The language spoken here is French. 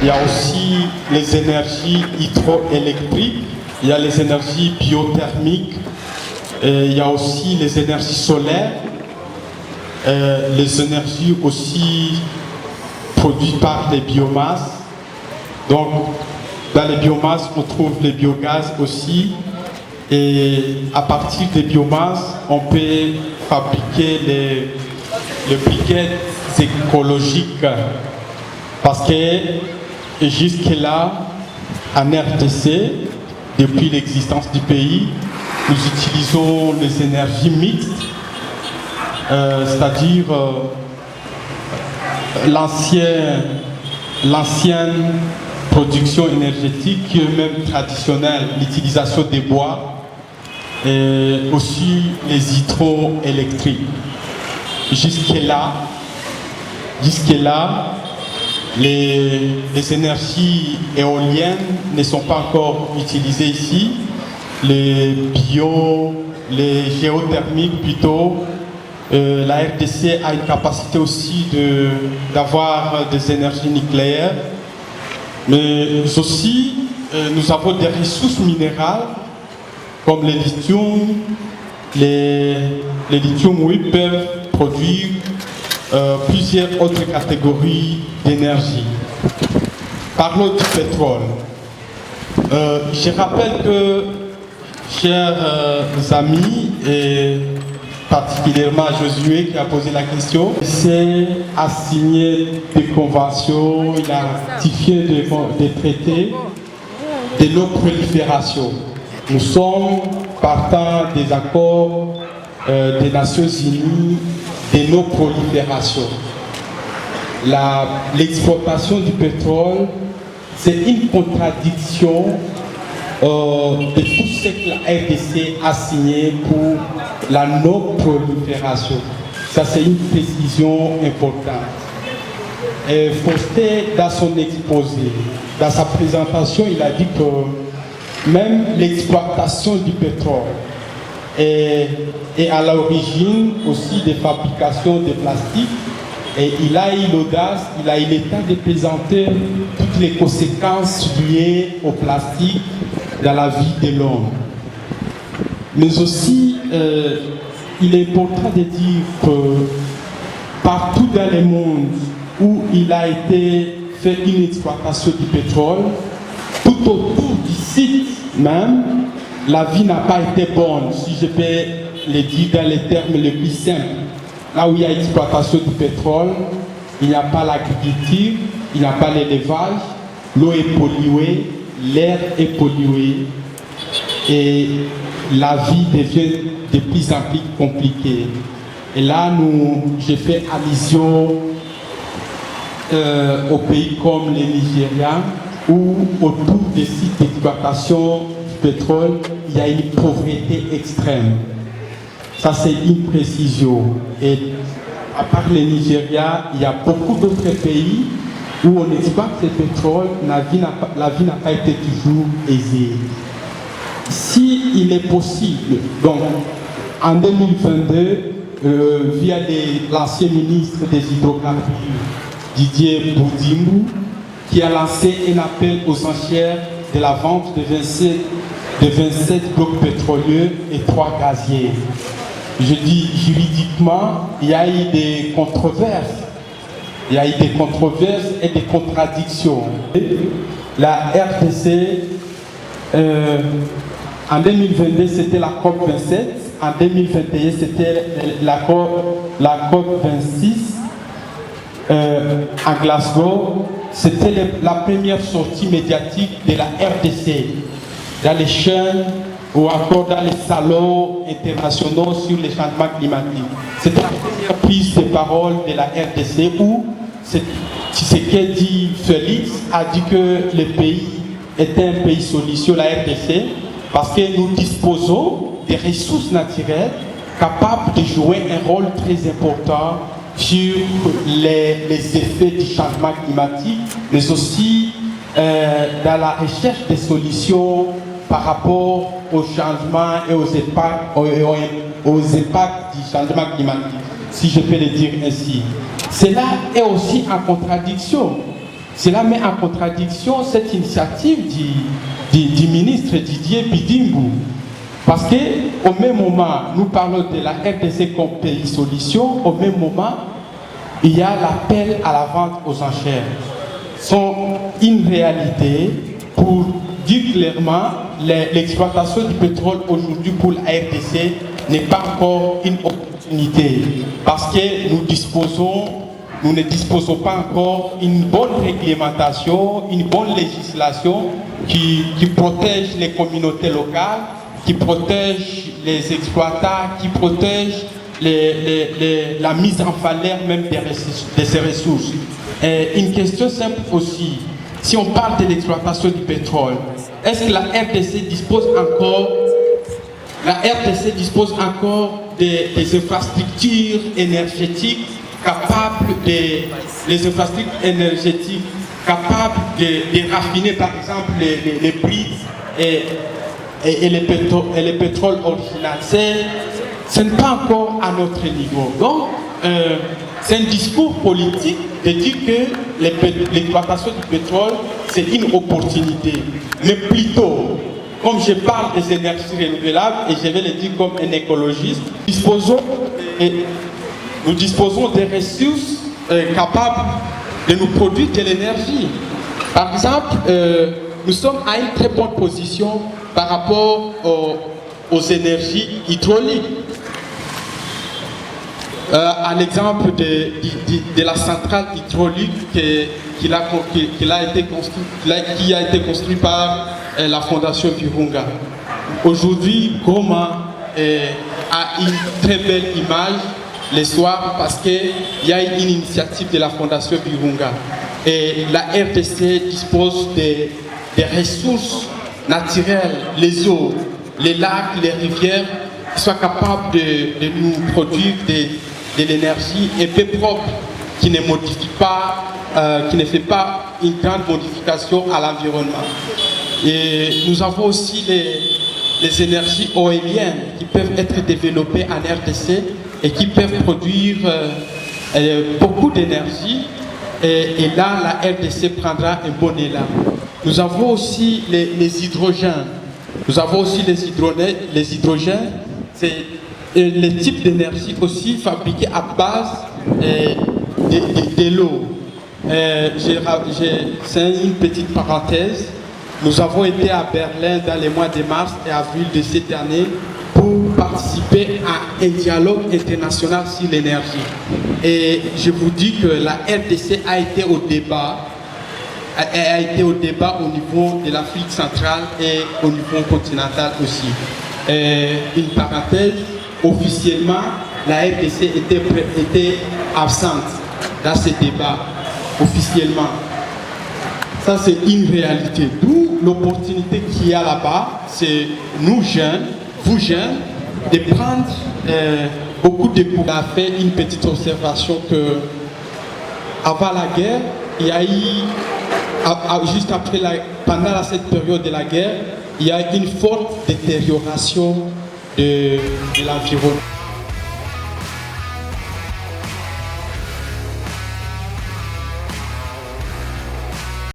Il y a aussi les énergies hydroélectriques, il y a les énergies biothermiques, et il y a aussi les énergies solaires, les énergies aussi produites par les biomasses. Donc, dans les biomasses, on trouve les biogaz aussi. Et à partir des biomasses, on peut fabriquer les briquettes écologiques. Parce que jusque-là, en RDC, depuis l'existence du pays, nous utilisons les énergies mixtes, c'est-à-dire l'ancienne production énergétique qui est même traditionnelle, l'utilisation des bois et aussi les hydroélectriques. Jusque-là, les énergies éoliennes ne sont pas encore utilisées ici. Les géothermiques plutôt. La RDC a une capacité aussi d'avoir des énergies nucléaires. Mais aussi, nous avons des ressources minérales comme les lithium. Les lithium, oui, peuvent produire plusieurs autres catégories d'énergie. Parlons du pétrole. Je rappelle que, chers amis, et particulièrement Josué qui a posé la question, c'est à signer des conventions, il a ratifié des traités de non-prolifération. Nous sommes partant des accords des Nations Unies de non-prolifération. L'exploitation du pétrole, c'est une contradiction de tout ce que la RDC a signé pour la non-prolifération. Ça, c'est une précision importante. Et Faustin, dans son exposé, dans sa présentation, il a dit que même l'exploitation du pétrole est à l'origine aussi des fabrications de plastique. Et il a eu l'audace, il a eu l'état de présenter toutes les conséquences liées au plastique dans la vie de l'homme. Mais aussi, il est important de dire que partout dans le monde où il a été fait une exploitation du pétrole, tout autour du site même, la vie n'a pas été bonne, si je peux le dire dans les termes les plus simples. Là où il y a exploitation du pétrole, il n'y a pas l'agriculture, il n'y a pas l'élevage, l'eau est polluée, l'air est pollué et la vie devient de plus en plus compliquée. Et là, j'ai fait allusion aux pays comme le Nigeria, où autour des sites d'exploitation du pétrole, il y a une pauvreté extrême. Ça, c'est une précision. Et à part le Nigeria, il y a beaucoup d'autres pays où on exploite le pétrole, la vie n'a pas été toujours aisée. Si il est possible, donc en 2022, via l'ancien ministre des hydrocarbures, Didier Boudimou, qui a lancé un appel aux enchères de la vente de 27 blocs pétroliers et 3 gaziers. Je dis juridiquement, il y a eu des controverses. Il y a eu des controverses et des contradictions. La RDC, en 2022, c'était la COP 27. En 2021, c'était la COP 26 à Glasgow. C'était la première sortie médiatique de la RDC dans les chaînes ou encore dans les salons internationaux sur les changements climatiques. C'était la première prise de parole de la RDC où Tshisekedi Félix a dit que le pays était un pays solution, la RDC, parce que nous disposons des ressources naturelles capables de jouer un rôle très important sur les effets du changement climatique, mais aussi dans la recherche des solutions par rapport au changement et aux impacts du changement climatique, si je peux le dire ainsi. Cela est aussi en contradiction. cela met en contradiction cette initiative du ministre Didier Bidimbu. Parce qu'au même moment, nous parlons de la RDC comme pays solution, au même moment, il y a l'appel à la vente aux enchères. C'est une réalité pour dire clairement l'exploitation du pétrole aujourd'hui pour la RDC n'est pas encore une opportunité parce que nous ne disposons pas encore d'une bonne réglementation, une bonne législation qui protège les communautés locales, qui protège les exploitants, qui protège la mise en valeur même de ces ressources. Et une question simple aussi, si on parle de l'exploitation du pétrole, est-ce que la RDC dispose encore des infrastructures énergétiques capables de raffiner par exemple les prix et les pétroles originaux? Ce n'est pas encore à notre niveau. Donc, c'est un discours politique de dire que l'exploitation du pétrole, c'est une opportunité. Mais plutôt, comme je parle des énergies renouvelables, et je vais le dire comme un écologiste, nous disposons des ressources capables de nous produire de l'énergie. Par exemple, nous sommes à une très bonne position par rapport aux énergies hydrauliques. À l'exemple de la centrale hydraulique qui a été construite par la Fondation Virunga. Aujourd'hui, Goma a une très belle image le soir parce qu'il y a une initiative de la Fondation Virunga. Et la RDC dispose des ressources naturelles, les eaux, les lacs, les rivières, qui soient capables de nous produire de l'énergie un peu propre, qui ne modifie pas, qui ne fait pas une grande modification à l'environnement. Et nous avons aussi les énergies éoliennes qui peuvent être développées en RDC et qui peuvent produire beaucoup d'énergie. Et là, la RDC prendra un bon élan. Nous avons aussi les hydrogènes. Nous avons aussi les hydrogènes. C'est les types d'énergie aussi fabriqués à base de l'eau. C'est une petite parenthèse. Nous avons été à Berlin dans les mois de mars et avril de cette année pour participer à un dialogue international sur l'énergie. Et je vous dis que la RDC a été au débat au niveau de l'Afrique centrale et au niveau continental aussi. Une parenthèse, officiellement, la RDC était absente dans ces débats, officiellement. Ça, c'est une réalité. D'où l'opportunité qu'il y a là-bas, c'est nous jeunes, vous jeunes, de prendre beaucoup de cours. On a fait une petite observation que avant la guerre, il y a eu, juste après, pendant cette période de la guerre, il y a une forte détérioration de l'environnement.